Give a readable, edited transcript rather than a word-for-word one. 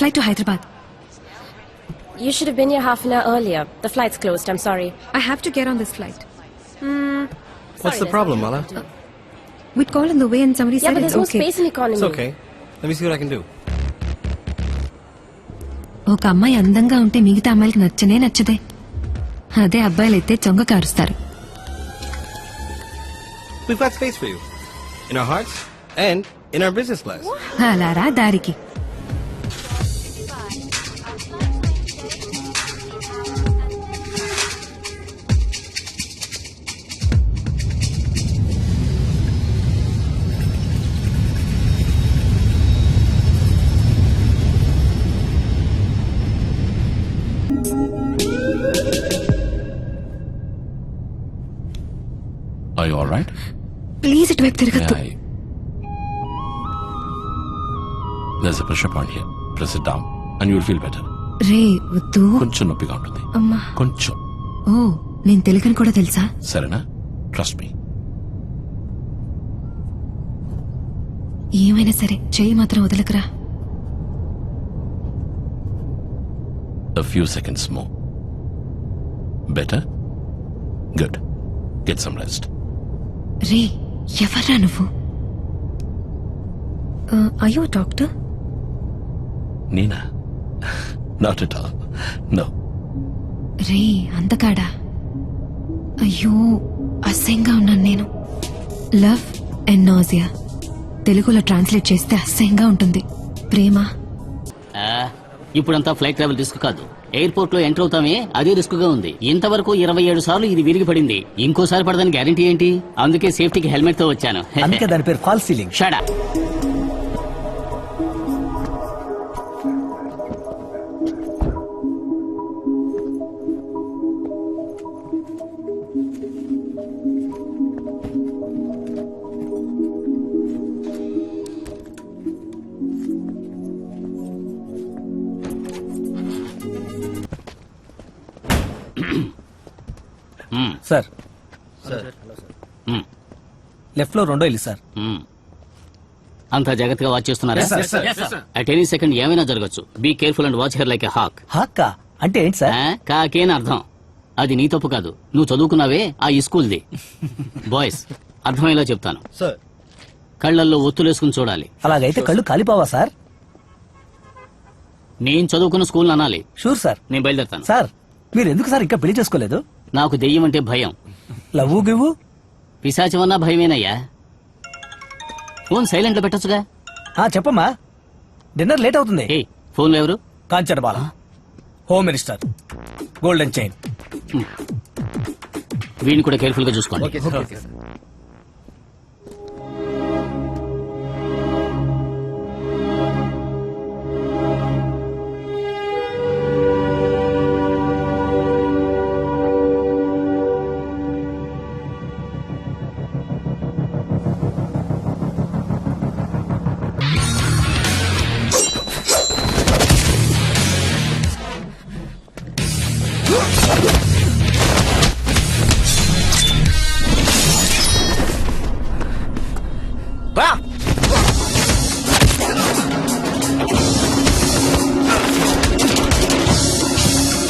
Flight to Hyderabad. You should have been here half an hour earlier. The flight's closed. I'm sorry. I have to get on this flight. What's the problem, Mala? We'd call in the way and somebody Yeah, said but it's there's no okay. space in economy. It's okay. Let me see what I can do. ఒక అమ్మాయి అందంగా ఉంటే మిగతా అమ్మాయిలకి నచ్చనే నచ్చదే. అదే అబ్బాయిలైతే చొంగ కారుస్తారు. We've got space for you. In our hearts and in our business class. అలా రా దారికి. Are you all right? Please ఇటువైపు తిరగద్దు. Yeah. There's a pressure point here. Press it down and you'll feel better. రే వద్దు. కొంచెం నొప్పిగా ఉంటుంది. అమ్మా. కొంచెం. ఓ నేను తెలుగని కూడా తెలుసా? సరేనా? Trust me. ఏమైనా సరే చెయ్యి మాత్రం వదలకురా. A few seconds more. Better? Good. Get some rest. రే ఎవర్రా నువ్వు? అయ్యో doctor? Nina? Not at all. No. రే అందగాడా? అయ్యో అసహ్యంగా ఉన్నాను నేను. లవ్ అండ్ నాజియా తెలుగులో ట్రాన్స్లేట్ చేస్తే అసహ్యంగా ఉంటుంది. ప్రేమ. ఇప్పుడంతా ఫ్లైట్ ట్రావెల్ రిస్క్ కాదు. ఎయిర్పోర్ట్ లో ఎంటర్ అవుతామే అదే రిస్క్ గా ఉంది. ఇంతవరకు 27 సార్లు ఇది విరిగి పడింది. ఇంకోసారి పడదని గ్యారంటీ ఏంటి? అందుకే సేఫ్టీకి హెల్మెట్ తో వచ్చాను. అందుకే దాని పేరు ఫాల్ సీలింగ్. షడా. సార్ లెఫ్ట్ లో రెండో ఇల్లు సార్. అంతా జాగ్రత్తగా వాచ్ చేస్తున్నారా? అట్ ఎనీ సెకండ్ ఏమైనా జరగచ్చు. Be careful and watch her like a hawk. హాక్కా అంటే ఏంటి సార్? కాకేని అర్థం. అది నీ తప్పు కాదు. నువ్వు చదువుకున్నావే ఆ ఈ స్కూల్ది. బాయ్స్ అర్థమయ్యేలా చెప్తాను. కళ్ళల్లో ఒత్తులేసుకుని చూడాలి. అలాగైతే కళ్ళు కాలిపోవా సార్? నేను చదువుకున్న స్కూల్ అనాలి. Sure sir. నేను బయలుదేరుతాను. సార్ మీరు ఎందుకు సార్ ఇంకా పెళ్లి చేసుకోలేదు? నాకు దెయ్యం అంటే భయం. Love give? పిశాచమన్నా భయమేనయ్యా. ఫోన్ సైలెంట్ లో పెట్టొచ్చుగా. చెప్పమ్మా. డిన్నర్ లేట్ అవుతుంది. ఫోన్ ఎవరు? Kanchana Bala, home minister, golden chain. వీడిని కూడా కేర్ఫుల్ గా చూసుకోండి.